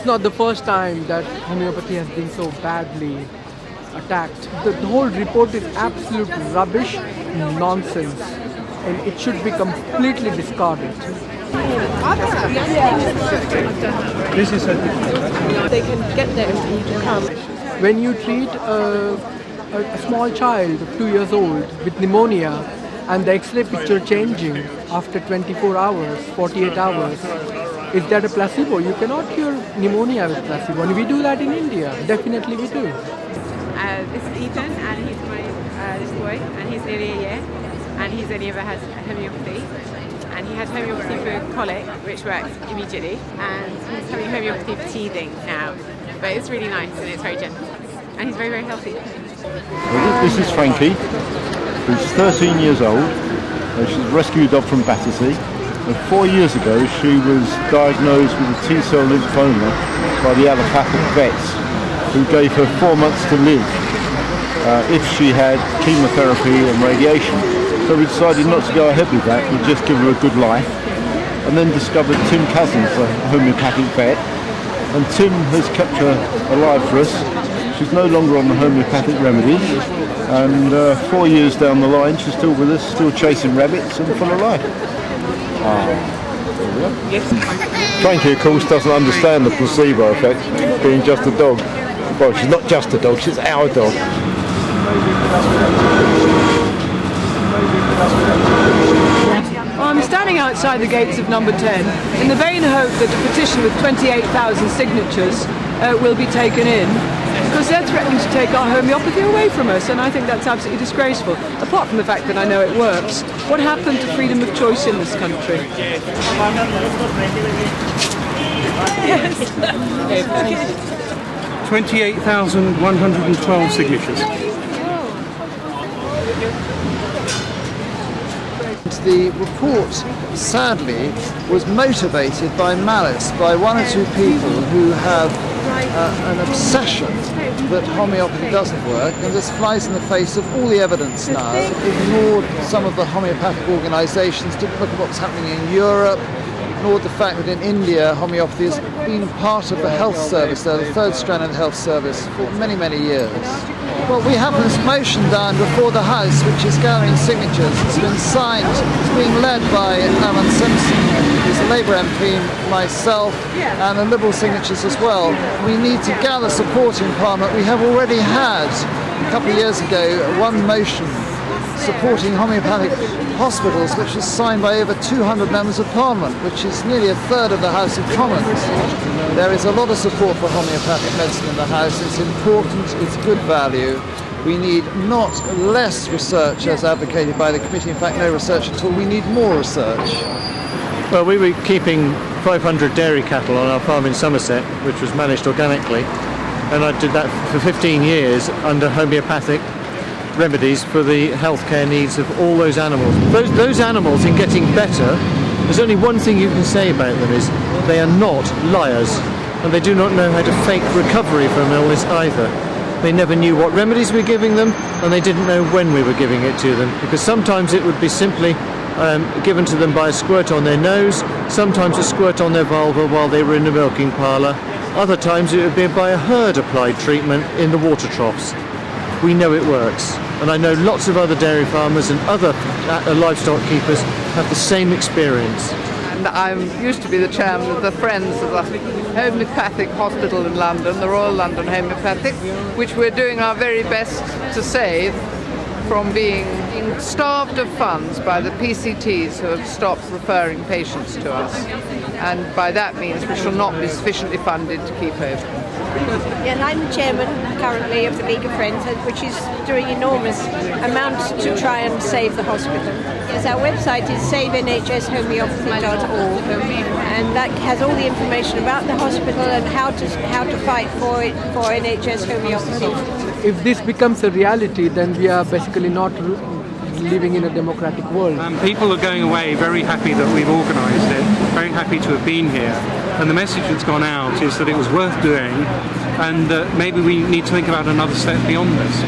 not the first time that homeopathy has been so badly attacked. The whole report is absolute rubbish, nonsense, and it should be completely discarded. This is They can get there and you can come. When you treat a small child of 2 years old with pneumonia and the X-ray picture changing after 24 hours, 48 hours, is that a placebo? You cannot cure pneumonia with placebo. And we do that in India. Definitely we do. This is Ethan, and he's my this boy, and he's nearly a year, and he's only ever had homeopathy. And he had homeopathy for colic, which works immediately, and he's having homeopathy for teething now. But it's really nice and it's very gentle, and he's very, very healthy. This is Frankie, who's 13 years old. She's a rescue dog from Battersea. And 4 years ago, she was diagnosed with a T-cell lymphoma by the allopathic vets, who gave her 4 months to live if she had chemotherapy and radiation. So we decided not to go ahead with that, we'd just give her a good life. And then discovered Tim Cousins, a homeopathic vet. And Tim has kept her alive for us. She's no longer on the homeopathic remedies. And 4 years down the line, she's still with us, still chasing rabbits and full of life. Frankie, of course, doesn't understand the placebo effect, being just a dog. Well, she's not just a dog, she's our dog. I'm standing outside the gates of number 10 in the vain hope that a petition with 28,000 signatures will be taken in, because they're threatening to take our homeopathy away from us, and I think that's absolutely disgraceful. Apart from the fact that I know it works, what happened to freedom of choice in this country? Yes. 28,112 signatures. The report, sadly, was motivated by malice by one or two people who have an obsession that homeopathy doesn't work, and this flies in the face of all the evidence now. Ignored some of the homeopathic organisations, didn't look at what's happening in Europe, ignored the fact that in India homeopathy has been part of the health service, the third strand of the health service, for many, many years. Well, we have this motion down before the House which is gathering signatures. It's been signed, it's being led by Alan Simpson, who's a Labour MP, myself, and the Liberal signatures as well. We need to gather support in Parliament. We have already had, a couple of years ago, one motion supporting homeopathic hospitals, which was signed by over 200 members of Parliament, which is nearly a third of the House of Commons. There is a lot of support for homeopathic medicine in the House. It's important, it's good value. We need not less research as advocated by the committee, in fact no research at all, we need more research. Well, we were keeping 500 dairy cattle on our farm in Somerset, which was managed organically, and I did that for 15 years under homeopathic remedies for the healthcare needs of all those animals. Those animals, in getting better, there's only one thing you can say about them, is they are not liars, and they do not know how to fake recovery from illness either. They never knew what remedies we were giving them, and they didn't know when we were giving it to them, because sometimes it would be simply given to them by a squirt on their nose, sometimes a squirt on their vulva while they were in the milking parlour, other times it would be by a herd applied treatment in the water troughs. We know it works, and I know lots of other dairy farmers and other livestock keepers have the same experience. And I used to be the chairman of the Friends of the Homeopathic Hospital in London, the Royal London Homeopathic, which we're doing our very best to save from being starved of funds by the PCTs who have stopped referring patients to us. And by that means we shall not be sufficiently funded to keep open. Yeah, and I'm the chairman currently of the League of Friends, which is doing enormous amounts to try and save the hospital. Yes, our website is saveNHShomeopathy.org, and that has all the information about the hospital and how to fight for it, for NHS homeopathy. If this becomes a reality, then we are basically not living in a democratic world. People are going away very happy that we've organised it, very happy to have been here, and the message that's gone out is that it was worth doing, and that maybe we need to think about another step beyond this.